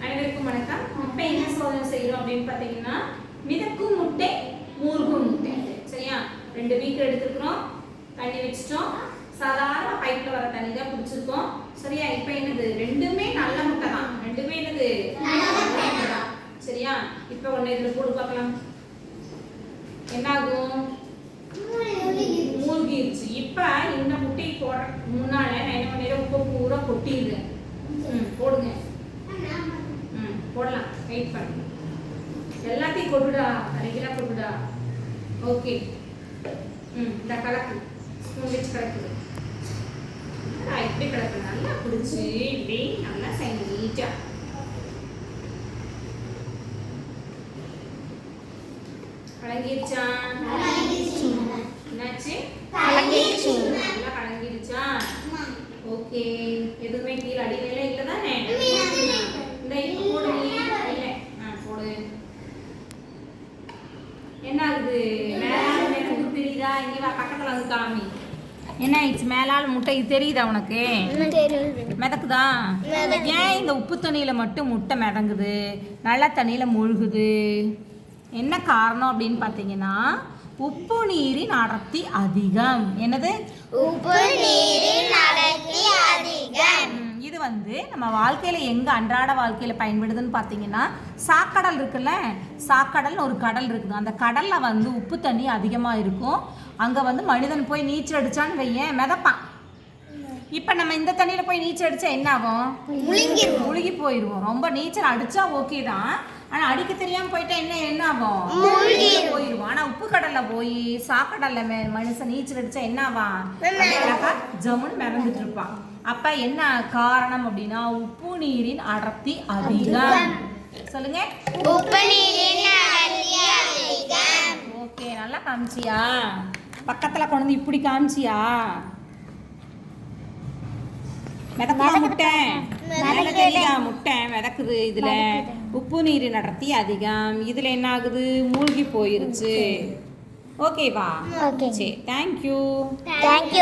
அனைவருக்கும் வணக்கம். இப்போ என்ன சோதனை செய்யறோம் அப்படின்னு பார்த்தீங்கன்னா மிதக்கும் முட்டை மூழ்கும் முட்டை. சரியா? 2 பீக்கர் எடுத்துக்கிறோம், தண்ணி வச்சிட்டோம். சாதாரண பைப்ல வர தண்ணி தான் குடிச்சிருக்கோம். சரியா? இப்போ என்னது, ரெண்டுமே நல்ல முட்டை தான். ரெண்டுமே என்னது, நல்ல முட்டை தான். சரியா? இப்போ ஒண்ணு இதுல போட்டு பார்க்கலாம். என்ன ஆகும்? மூழ்கிடுச்சு. இப்போ இந்த முட்டையை போட முன்னால நான் என்ன பண்ணிடுறேன், உப்பு பூரா கொட்டிடுறேன். போடுங்க. போடலாம். வெயிட் பண்ணு. எல்லாத்தையும் கொட்டுடா, அரைக்கிலா கொட்டுடா. ஓகே. இந்த கலக்கு ஸ்பூன் வச்சு கலக்குது. இப்படி கலக்கு. நல்லா பிடிச்சி இப்படி நல்லா செய்யணும் நீட்டா. கலங்கிருச்சா? என்னாச்சு? கலங்கிருச்சு. நல்லா கலங்கிருச்சா? ஓகே. எதுவுமே கீழே அடியில இல்லை தானே? இந்த இப்போ போடு. இல்லை போடு. என்ன ஆகுது? மேலால எனக்கு தெரியுதா? இங்கே வா, பக்கத்தில் வந்து காமி. என்ன ஆயிடுச்சு? மேலால முட்டை இது தெரியுதா உனக்கு? மிதக்குதா? ஏன் இந்த உப்பு தண்ணியில் மட்டும் முட்டை மிதங்குது, நல்ல தண்ணியில் மூழ்குது? என்ன காரணம் அப்படின்னு பார்த்தீங்கன்னா, உப்பு நீரின் அடர்த்தி அதிகம். என்னது? உப்பு நீரின் அடர்த்தி அதிகம். இது வந்து நம்ம வாழ்க்கையில எங்க அன்றாட வாழ்க்கையில பயன்படுதுன்னு பார்த்தீங்கன்னா, சாக்கடல் இருக்குல்ல, சாக்கடல்னு ஒரு கடல் இருக்குது. அந்த கடல்ல வந்து உப்பு தண்ணி அதிகமா இருக்கும். அங்க வந்து மனிதன் போய் நீச்சல் அடிச்சான்னு வையேன், மிதப்பான். இப்ப நம்ம இந்த தண்ணியில போய் நீச்சல் அடிச்சா என்ன ஆகும்? முழுகி போயிடுவோம். ரொம்ப நீச்சல் அடிச்சா ஓகே தான், ஆனா அடிக்க தெரியாம போயிட்டா என்ன ஆகும்? போயிடுவோம். ஆனா உப்பு கடல்ல போய் சாக்கடல்ல மனுஷன் நீச்சல் அடிச்சா என்ன ஆவான்? ஜம்முன்னு மிதந்துட்டு இருப்பான். அப்ப என்ன காரணம் அப்படின்னா, உப்பு நீரின் அடர்த்தி அதிகம். சொல்லுங்க. உப்பு நீரின் அடர்த்தி அதிகம். ஓகே, நல்லா காமிச்சியா? பக்கத்துல கொண்டு வந்து இப்படி காமிச்சியா? முட்டை தெரியுதா? முட்டை மிதக்குது. இதுல உப்பு நீரின் அடர்த்தி அதிகம். இதுல என்ன ஆகுது? மூழ்கி போயிருச்சு. ஓகேவா? சரி, தேங்க்யூ.